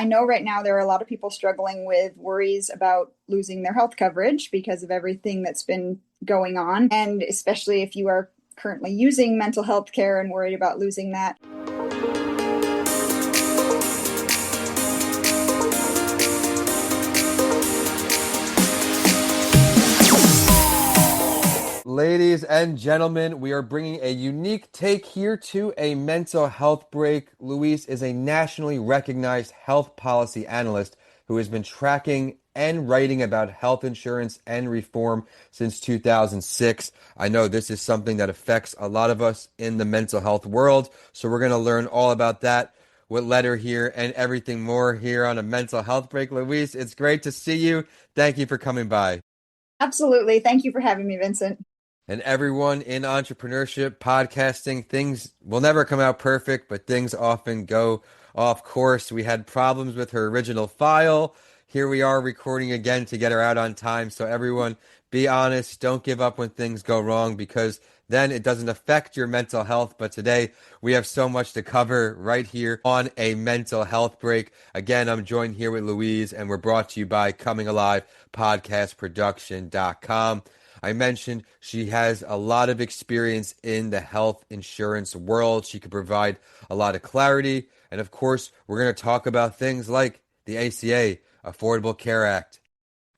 I know right now there are a lot of people struggling with worries about losing their health coverage because of everything that's been going on. And especially if you are currently using mental health care and worried about losing that. Ladies and gentlemen, we are bringing a unique take here to a mental health break. Louise is a nationally recognized health policy analyst who has been tracking and writing about health insurance and reform since 2006. I know this is something that affects a lot of us in the mental health world, so we're going to learn all about that. What led her here and everything more here on a mental health break. Louise, it's great to see you. Thank you for coming by. Absolutely. Thank you for having me, Vincent. And everyone in entrepreneurship, podcasting, things will never come out perfect, but things often go off course. We had problems with her original file. Here we are recording again to get her out on time. So everyone, be honest. Don't give up when things go wrong because then it doesn't affect your mental health. But today we have so much to cover right here on a mental health break. Again, I'm joined here with Louise, and we're brought to you by Coming Alive podcastproduction.com. I mentioned she has a lot of experience in the health insurance world. She could provide a lot of clarity. And of course, we're going to talk about things like the ACA, Affordable Care Act,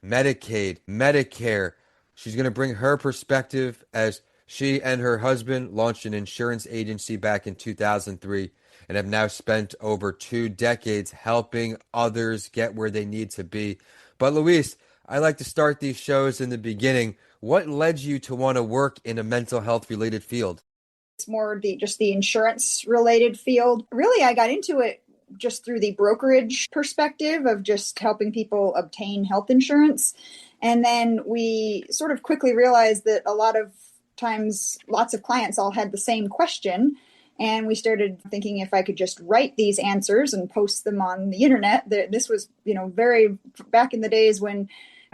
Medicaid, Medicare. She's going to bring her perspective as she and her husband launched an insurance agency back in 2003 and have now spent over 2 decades helping others get where they need to be. But Louise, I like to start these shows in the beginning. What led you to want to work in a mental health related field? It's more just the insurance related field. Really, I got into it just through the brokerage perspective of just helping people obtain health insurance. And then we sort of quickly realized that a lot of times, lots of clients all had the same question. And we started thinking if I could just write these answers and post them on the internet. This was, very back in the days when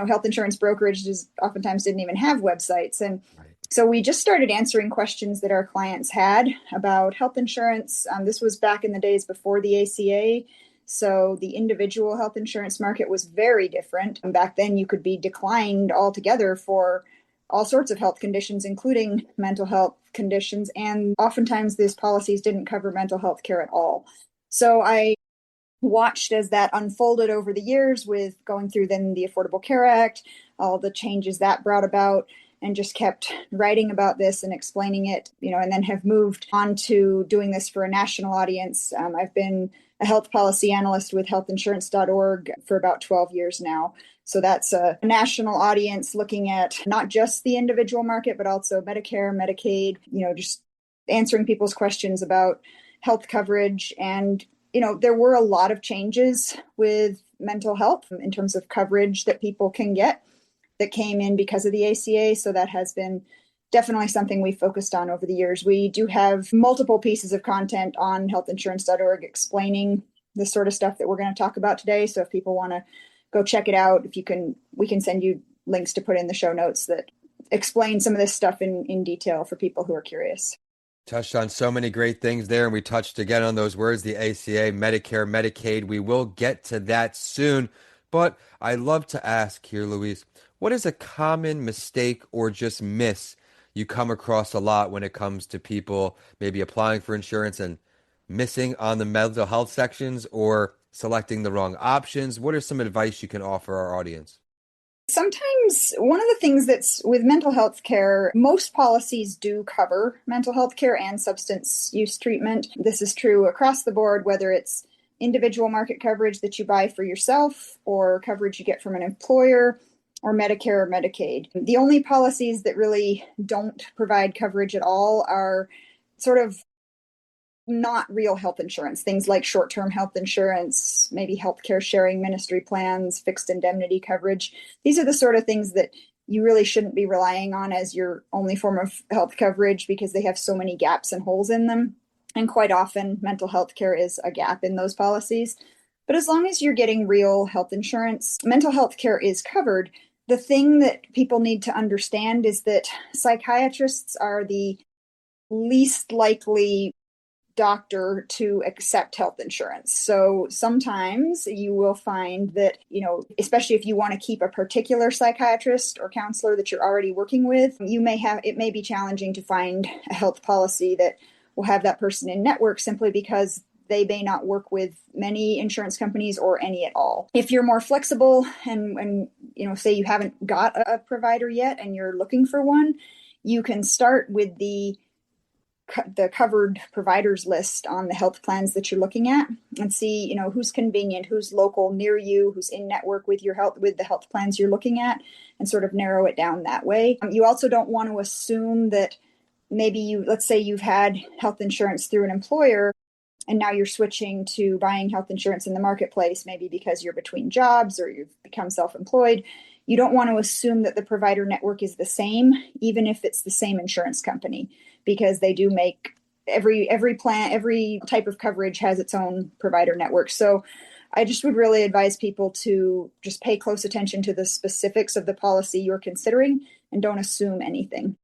health insurance brokerages oftentimes didn't even have websites. And so we just started answering questions that our clients had about health insurance. This was back in the days before the ACA. So the individual health insurance market was very different. And back then you could be declined altogether for all sorts of health conditions, including mental health conditions. And oftentimes these policies didn't cover mental health care at all. So I watched as that unfolded over the years with going through then the Affordable Care Act, all the changes that brought about, and just kept writing about this and explaining it, and then have moved on to doing this for a national audience. I've been a health policy analyst with healthinsurance.org for about 12 years now. So that's a national audience looking at not just the individual market, but also Medicare, Medicaid, just answering people's questions about health coverage. And there were a lot of changes with mental health in terms of coverage that people can get that came in because of the ACA. So that has been definitely something we focused on over the years. We do have multiple pieces of content on healthinsurance.org explaining the sort of stuff that we're going to talk about today. So if people want to go check it out, we can send you links to put in the show notes that explain some of this stuff in detail for people who are curious. Touched on so many great things there, and we touched again on those words, the ACA, Medicare, Medicaid. We will get to that soon, but I love to ask here, Louise, what is a common mistake or just miss you come across a lot when it comes to people maybe applying for insurance and missing on the mental health sections or selecting the wrong options? What are some advice you can offer our audience? Sometimes one of the things that's with mental health care, most policies do cover mental health care and substance use treatment. This is true across the board, whether it's individual market coverage that you buy for yourself or coverage you get from an employer or Medicare or Medicaid. The only policies that really don't provide coverage at all are sort of not real health insurance, things like short-term health insurance, maybe healthcare sharing ministry plans, fixed indemnity coverage. These are the sort of things that you really shouldn't be relying on as your only form of health coverage because they have so many gaps and holes in them. And quite often, mental health care is a gap in those policies. But as long as you're getting real health insurance, mental health care is covered. The thing that people need to understand is that psychiatrists are the least likely doctor to accept health insurance. So sometimes you will find that, especially if you want to keep a particular psychiatrist or counselor that you're already working with, it may be challenging to find a health policy that will have that person in network simply because they may not work with many insurance companies or any at all. If you're more flexible and say you haven't got a provider yet and you're looking for one, you can start with the covered providers list on the health plans that you're looking at and see, who's convenient, who's local near you, who's in network with the health plans you're looking at, and sort of narrow it down that way. You also don't want to assume that maybe let's say you've had health insurance through an employer and now you're switching to buying health insurance in the marketplace, maybe because you're between jobs or you've become self-employed. You don't want to assume that the provider network is the same, even if it's the same insurance company, because they do make every plan, every type of coverage has its own provider network. So I just would really advise people to just pay close attention to the specifics of the policy you're considering and don't assume anything.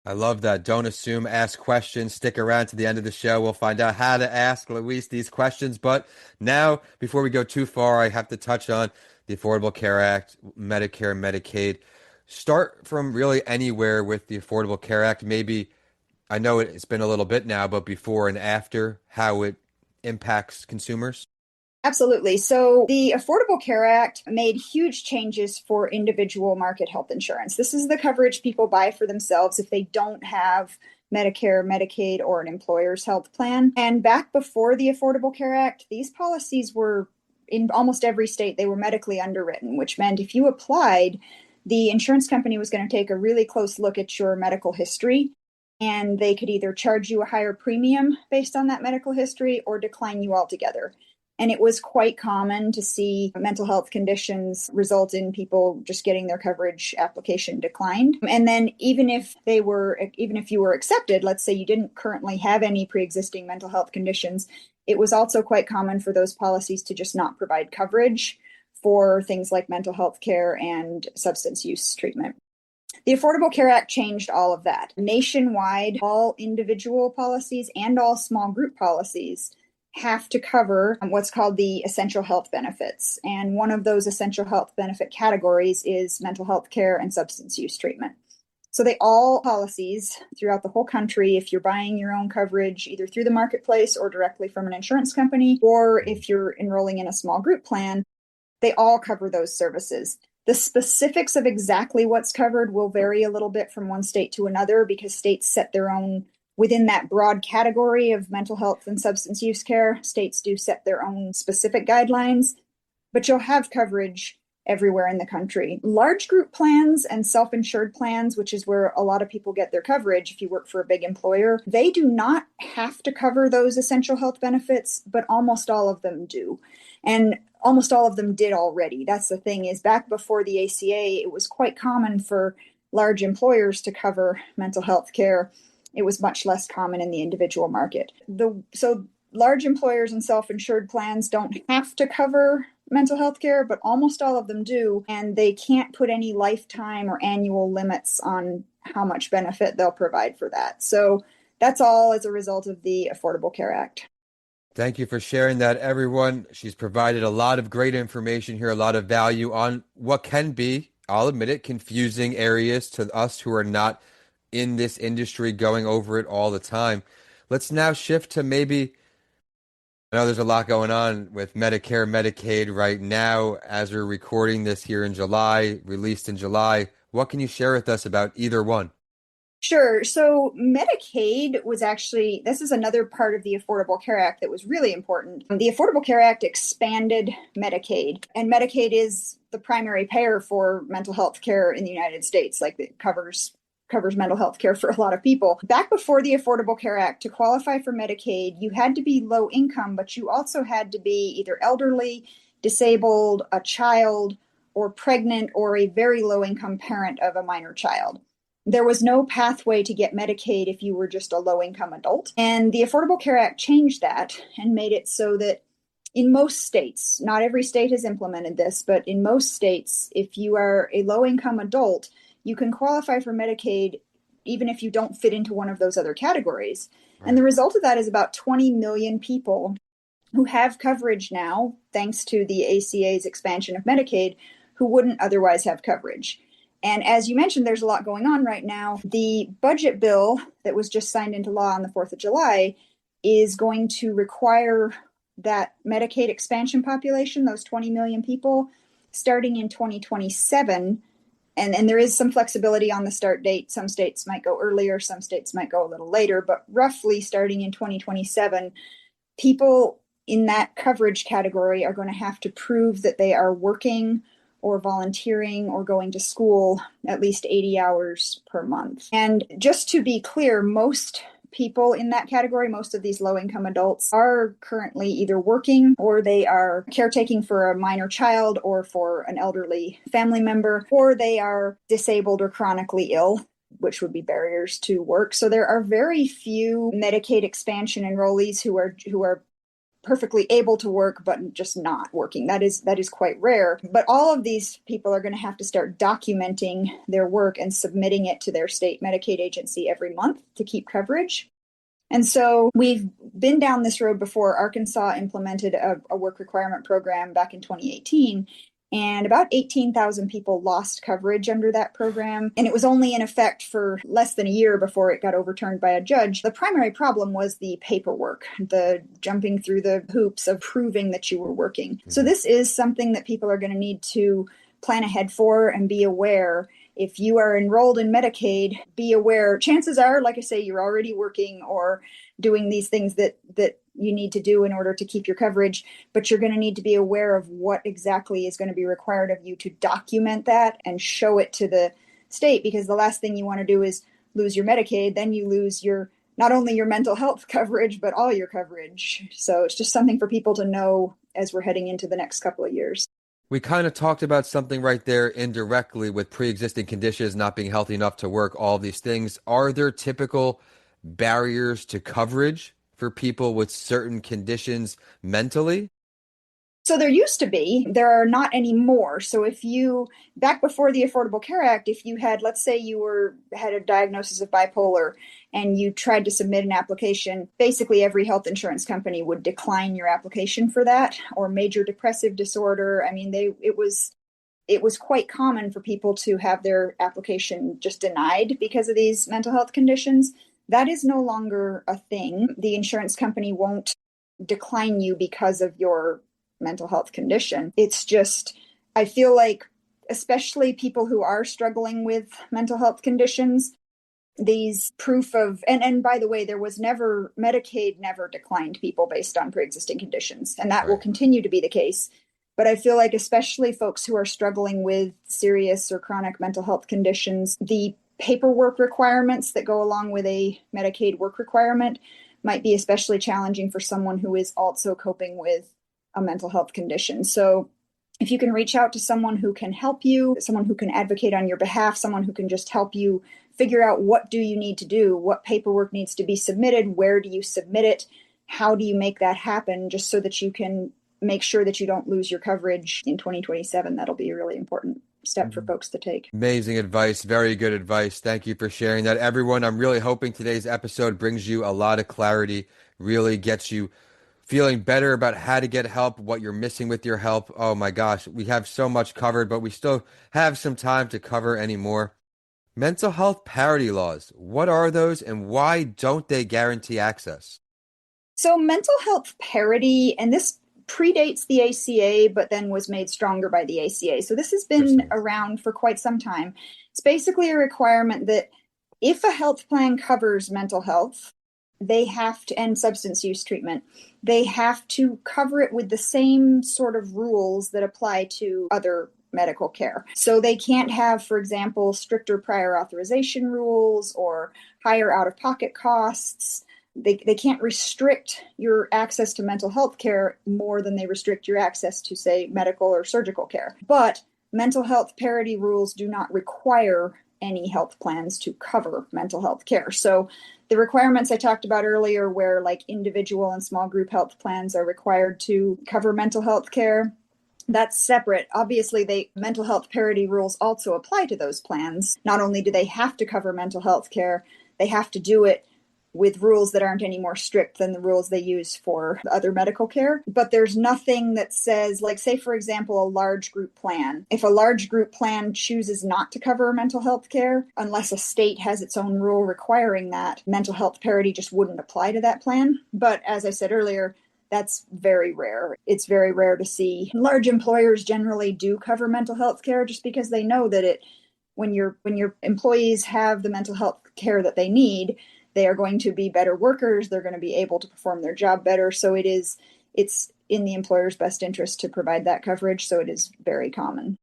I love that. Don't assume, ask questions. Stick around to the end of the show. We'll find out how to ask Louise these questions. But now, before we go too far, I have to touch on the Affordable Care Act, Medicare, Medicaid. Start from really anywhere with the Affordable Care Act. Maybe, I know it's been a little bit now, but before and after, how it impacts consumers. Absolutely. So the Affordable Care Act made huge changes for individual market health insurance. This is the coverage people buy for themselves if they don't have Medicare, Medicaid, or an employer's health plan. And back before the Affordable Care Act, these policies were in almost every state, they were medically underwritten, which meant if you applied, the insurance company was going to take a really close look at your medical history. And they could either charge you a higher premium based on that medical history or decline you altogether. And it was quite common to see mental health conditions result in people just getting their coverage application declined. And then even if you were accepted, let's say you didn't currently have any pre-existing mental health conditions, it was also quite common for those policies to just not provide coverage for things like mental health care and substance use treatment. The Affordable Care Act changed all of that. Nationwide, all individual policies and all small group policies have to cover what's called the essential health benefits. And one of those essential health benefit categories is mental health care and substance use treatment. So all policies throughout the whole country, if you're buying your own coverage, either through the marketplace or directly from an insurance company, or if you're enrolling in a small group plan, they all cover those services. The specifics of exactly what's covered will vary a little bit from one state to another because states set their own. Within that broad category of mental health and substance use care, states do set their own specific guidelines, but you'll have coverage everywhere in the country. Large group plans and self-insured plans, which is where a lot of people get their coverage if you work for a big employer, they do not have to cover those essential health benefits, but almost all of them do. And almost all of them did already. That's the thing, is back before the ACA, it was quite common for large employers to cover mental health care. It was much less common in the individual market. So large employers and self-insured plans don't have to cover mental health care, but almost all of them do. And they can't put any lifetime or annual limits on how much benefit they'll provide for that. So that's all as a result of the Affordable Care Act. Thank you for sharing that, everyone. She's provided a lot of great information here, a lot of value on what can be, I'll admit it, confusing areas to us who are not in this industry going over it all the time. Let's now shift to maybe, I know there's a lot going on with Medicare, Medicaid right now as we're recording this here in July, released in July. What can you share with us about either one? Sure. So Medicaid was actually, this is another part of the Affordable Care Act that was really important. The Affordable Care Act expanded Medicaid, and Medicaid is the primary payer for mental health care in the United States. Like, it covers mental health care for a lot of people. Back before the Affordable Care Act, to qualify for Medicaid, you had to be low income, but you also had to be either elderly, disabled, a child, or pregnant, or a very low income parent of a minor child. There was no pathway to get Medicaid if you were just a low income adult. And the Affordable Care Act changed that and made it so that in most states, not every state has implemented this, but in most states, if you are a low income adult, you can qualify for Medicaid even if you don't fit into one of those other categories. Right. And the result of that is about 20 million people who have coverage now, thanks to the ACA's expansion of Medicaid, who wouldn't otherwise have coverage. And as you mentioned, there's a lot going on right now. The budget bill that was just signed into law on the 4th of July is going to require that Medicaid expansion population, those 20 million people, starting in 2027. And there is some flexibility on the start date. Some states might go earlier, some states might go a little later, but roughly starting in 2027, people in that coverage category are going to have to prove that they are working or volunteering or going to school at least 80 hours per month. And just to be clear, most people in that category, most of these low-income adults, are currently either working or they are caretaking for a minor child or for an elderly family member, or they are disabled or chronically ill, which would be barriers to work. So there are very few Medicaid expansion enrollees who are perfectly able to work but just not working. That is quite rare. But all of these people are going to have to start documenting their work and submitting it to their state Medicaid agency every month to keep coverage. And so we've been down this road before. Arkansas implemented a work requirement program back in 2018. And about 18,000 people lost coverage under that program. And it was only in effect for less than a year before it got overturned by a judge. The primary problem was the paperwork, the jumping through the hoops of proving that you were working. So this is something that people are going to need to plan ahead for and be aware. If you are enrolled in Medicaid, be aware. Chances are, like I say, you're already working or doing these things that you need to do in order to keep your coverage, but you're going to need to be aware of what exactly is going to be required of you to document that and show it to the state, because the last thing you want to do is lose your Medicaid. Then you lose not only your mental health coverage, but all your coverage. So it's just something for people to know as we're heading into the next couple of years. We kind of talked about something right there indirectly with pre-existing conditions, not being healthy enough to work, all these things. Are there typical barriers to coverage for people with certain conditions mentally? So there used to be, there are not anymore. So back before the Affordable Care Act, if you had, let's say had a diagnosis of bipolar and you tried to submit an application, basically every health insurance company would decline your application for that, or major depressive disorder. I mean, it was quite common for people to have their application just denied because of these mental health conditions. That is no longer a thing. The insurance company won't decline you because of your mental health condition. It's just, I feel like, especially people who are struggling with mental health conditions, these proof of, and by the way, Medicaid never declined people based on pre-existing conditions, and that will continue to be the case. But I feel like especially folks who are struggling with serious or chronic mental health conditions, the paperwork requirements that go along with a Medicaid work requirement might be especially challenging for someone who is also coping with a mental health condition. So if you can reach out to someone who can help you, someone who can advocate on your behalf, someone who can just help you figure out what do you need to do, what paperwork needs to be submitted, where do you submit it, how do you make that happen, just so that you can make sure that you don't lose your coverage in 2027. That'll be a really important step for folks to take. Amazing advice. Very good advice. Thank you for sharing that. Everyone, I'm really hoping today's episode brings you a lot of clarity, really gets you feeling better about how to get help, what you're missing with your help. Oh my gosh, we have so much covered, but we still have some time to cover any more. Mental health parity laws. What are those and why don't they guarantee access? So mental health parity, and this predates the ACA, but then was made stronger by the ACA. So this has been around for quite some time. It's basically a requirement that if a health plan covers mental health, they have to, and substance use treatment, they have to cover it with the same sort of rules that apply to other medical care. So they can't have, for example, stricter prior authorization rules or higher out-of-pocket costs. They can't restrict your access to mental health care more than they restrict your access to, say, medical or surgical care. But mental health parity rules do not require any health plans to cover mental health care. So the requirements I talked about earlier, where like individual and small group health plans are required to cover mental health care, That's separate. Obviously, mental health parity rules also apply to those plans. Not only do they have to cover mental health care, they have to do it with rules that aren't any more strict than the rules they use for other medical care. But there's nothing that says, like, say, for example, a large group plan. If a large group plan chooses not to cover mental health care, unless a state has its own rule requiring that, mental health parity just wouldn't apply to that plan. But as I said earlier, that's very rare. It's very rare to see. Large employers generally do cover mental health care just because they know that when your employees have the mental health care that they need, they are going to be better workers. They're going to be able to perform their job better. So it's in the employer's best interest to provide that coverage. So it is very common.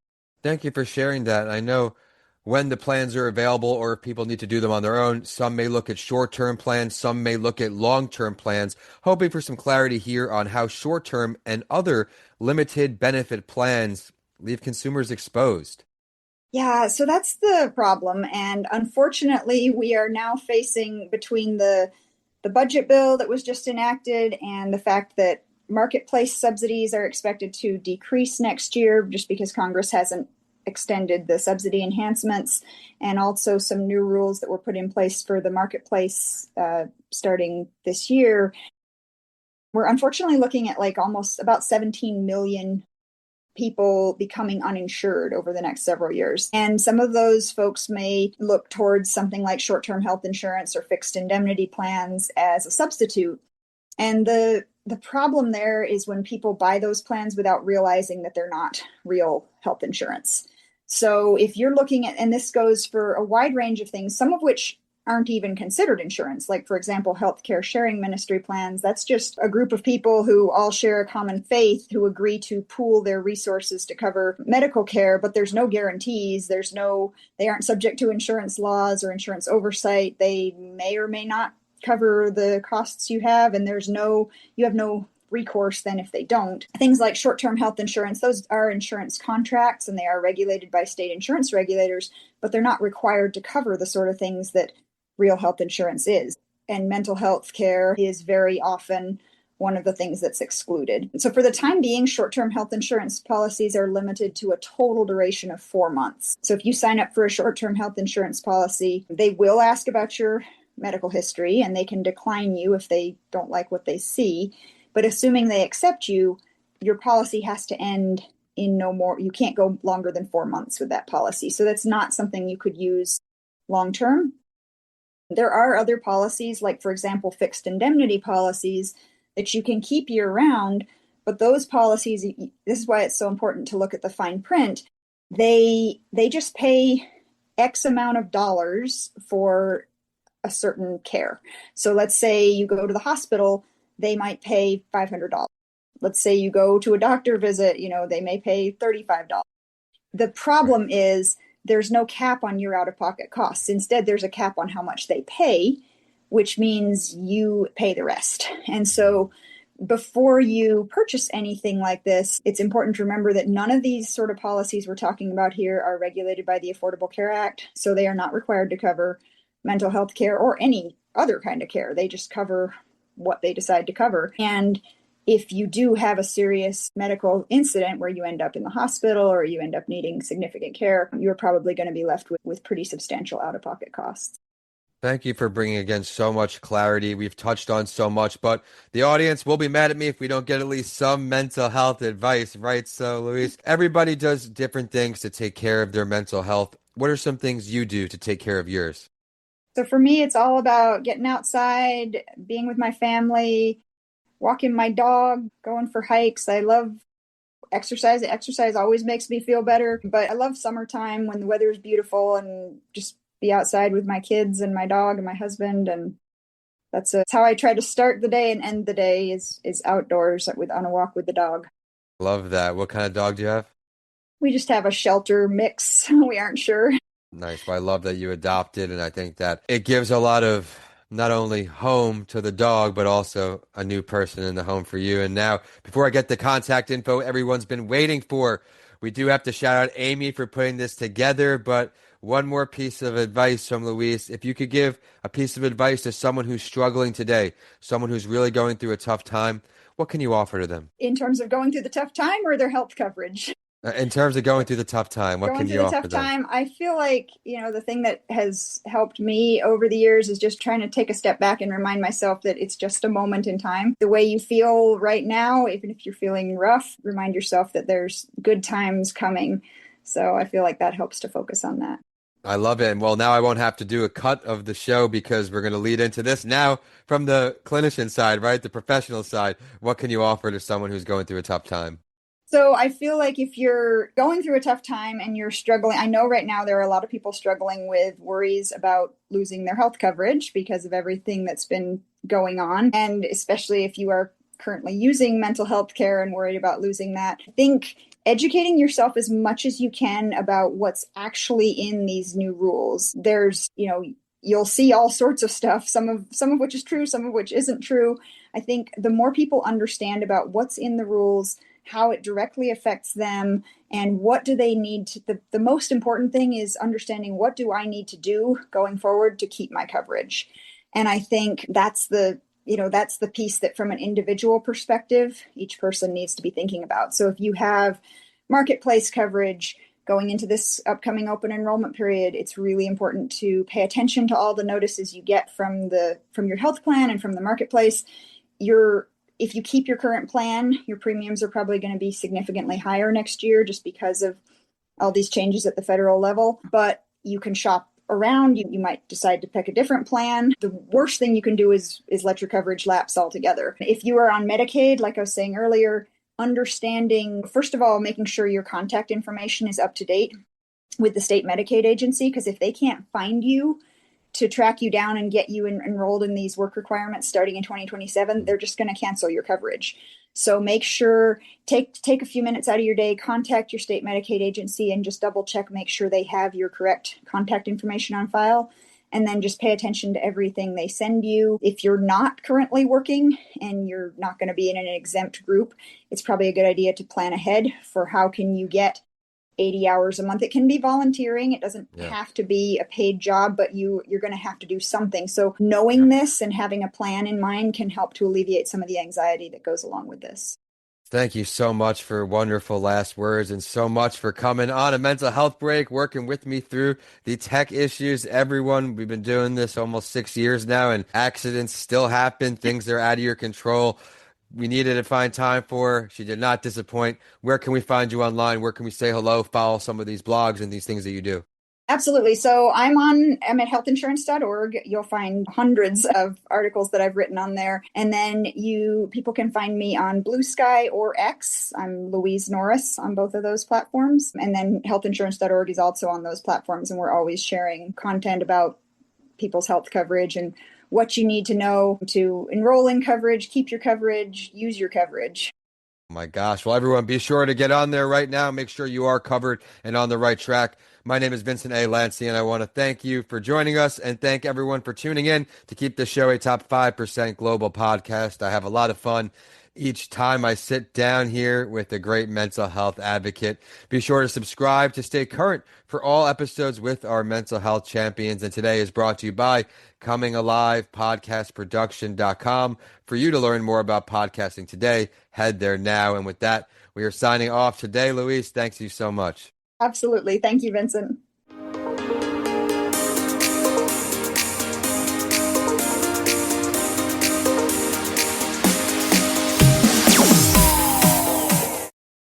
Thank you for sharing that. I know when the plans are available or if people need to do them on their own, some may look at short-term plans, some may look at long-term plans, hoping for some clarity here on how short-term and other limited benefit plans leave consumers exposed. Yeah, so that's the problem. And unfortunately, we are now facing between the budget bill that was just enacted and the fact that marketplace subsidies are expected to decrease next year just because Congress hasn't extended the subsidy enhancements, and also some new rules that were put in place for the marketplace starting this year. We're unfortunately looking at like almost about 17 million people becoming uninsured over the next several years. And some of those folks may look towards something like short-term health insurance or fixed indemnity plans as a substitute. And the problem there is when people buy those plans without realizing that they're not real health insurance. So if you're looking at, and this goes for a wide range of things, some of which aren't even considered insurance, like, for example, healthcare sharing ministry plans. That's just a group of people who all share a common faith who agree to pool their resources to cover medical care, but there's no guarantees. They aren't subject to insurance laws or insurance oversight. They may or may not cover the costs you have, and you have no recourse then if they don't. Things like short-term health insurance, those are insurance contracts and they are regulated by state insurance regulators, but they're not required to cover the sort of things that real health insurance is. And mental health care is very often one of the things that's excluded. So for the time being, short-term health insurance policies are limited to a total duration of 4 months. So if you sign up for a short-term health insurance policy, they will ask about your medical history and they can decline you if they don't like what they see. But assuming they accept you, your policy has to end in no more, you can't go longer than 4 months with that policy. So that's not something you could use long-term. There are other policies, like, for example, fixed indemnity policies that you can keep year-round, but those policies, this is why it's so important to look at the fine print, they just pay X amount of dollars for a certain care. So let's say you go to the hospital, they might pay $500. Let's say you go to a doctor visit, they may pay $35. The problem is there's no cap on your out-of-pocket costs. Instead, there's a cap on how much they pay, which means you pay the rest. And so before you purchase anything like this, it's important to remember that none of these sort of policies we're talking about here are regulated by the Affordable Care Act. So they are not required to cover mental health care or any other kind of care. They just cover what they decide to cover. And if you do have a serious medical incident where you end up in the hospital or you end up needing significant care, you're probably going to be left with pretty substantial out-of-pocket costs. Thank you for bringing again so much clarity. We've touched on so much, but the audience will be mad at me if we don't get at least some mental health advice, right? So, Louise, everybody does different things to take care of their mental health. What are some things you do to take care of yours? So for me, it's all about getting outside, being with my family, walking my dog, going for hikes. I love exercise. Exercise always makes me feel better, but I love summertime when the weather is beautiful and just be outside with my kids and my dog and my husband. And that's how I try to start the day and end the day is outdoors on a walk with the dog. Love that. What kind of dog do you have? We just have a shelter mix. We aren't sure. Nice. Well, I love that you adopted, and I think that it gives a lot of not only home to the dog, but also a new person in the home for you. And now, before I get the contact info everyone's been waiting for, we do have to shout out Amy for putting this together. But one more piece of advice from Louise. If you could give a piece of advice to someone who's struggling today, someone who's really going through a tough time, What can you offer to them? In terms of going through the tough time or their health coverage? In terms of going through the tough time, what Going can through you the offer tough them? time, I feel like, the thing that has helped me over the years is just trying to take a step back and remind myself that it's just a moment in time. The way you feel right now, even if you're feeling rough, remind yourself that there's good times coming. So I feel like that helps to focus on that. I love it. And well, now I won't have to do a cut of the show because we're going to lead into this now from the clinician side, right? The professional side. What can you offer to someone who's going through a tough time? So I feel like if you're going through a tough time and you're struggling, I know right now there are a lot of people struggling with worries about losing their health coverage because of everything that's been going on. And especially if you are currently using mental health care and worried about losing that, I think educating yourself as much as you can about what's actually in these new rules. There's, you'll see all sorts of stuff, some of which is true, some of which isn't true. I think the more people understand about what's in the rules, how it directly affects them, and what do they need to, the most important thing is understanding what do I need to do going forward to keep my coverage. And I think that's the piece that from an individual perspective, each person needs to be thinking about. So if you have marketplace coverage going into this upcoming open enrollment period, it's really important to pay attention to all the notices you get from your health plan and from the marketplace. If you keep your current plan, your premiums are probably going to be significantly higher next year just because of all these changes at the federal level. But you can shop around. You might decide to pick a different plan. The worst thing you can do is let your coverage lapse altogether. If you are on Medicaid, like I was saying earlier, understanding, first of all, making sure your contact information is up to date with the state Medicaid agency, because if they can't find you to track you down and get you enrolled in these work requirements starting in 2027, they're just going to cancel your coverage. So make sure, take a few minutes out of your day, contact your state Medicaid agency and just double check, make sure they have your correct contact information on file. And then just pay attention to everything they send you. If you're not currently working and you're not going to be in an exempt group, it's probably a good idea to plan ahead for how can you get 80 hours a month. It can be volunteering. It doesn't have to be a paid job, but you're going to have to do something. So knowing this and having a plan in mind can help to alleviate some of the anxiety that goes along with this. Thank you so much for wonderful last words and so much for coming on a mental health break, working with me through the tech issues. Everyone, we've been doing this almost 6 years now, and accidents still happen. Things are out of your control. We needed to find time for her. She did not disappoint. Where can we find you online? Where can we say hello, follow some of these blogs and these things that you do? Absolutely. So I'm at healthinsurance.org. You'll find hundreds of articles that I've written on there. And then people can find me on Blue Sky or X. I'm Louise Norris on both of those platforms. And then healthinsurance.org is also on those platforms. And we're always sharing content about people's health coverage and what you need to know to enroll in coverage, keep your coverage, use your coverage. Oh my gosh. Well, everyone, be sure to get on there right now. Make sure you are covered and on the right track. My name is Vincent A. Lancey, and I want to thank you for joining us and thank everyone for tuning in to keep the show a top 5% global podcast. I have a lot of fun each time I sit down here with a great mental health advocate. Be sure to subscribe to stay current for all episodes with our mental health champions. And today is brought to you by Coming Alive podcastproduction.com. For you to learn more about podcasting today, head there now. And with that, we are signing off today. Louise, thanks you so much. Absolutely. Thank you, Vincent.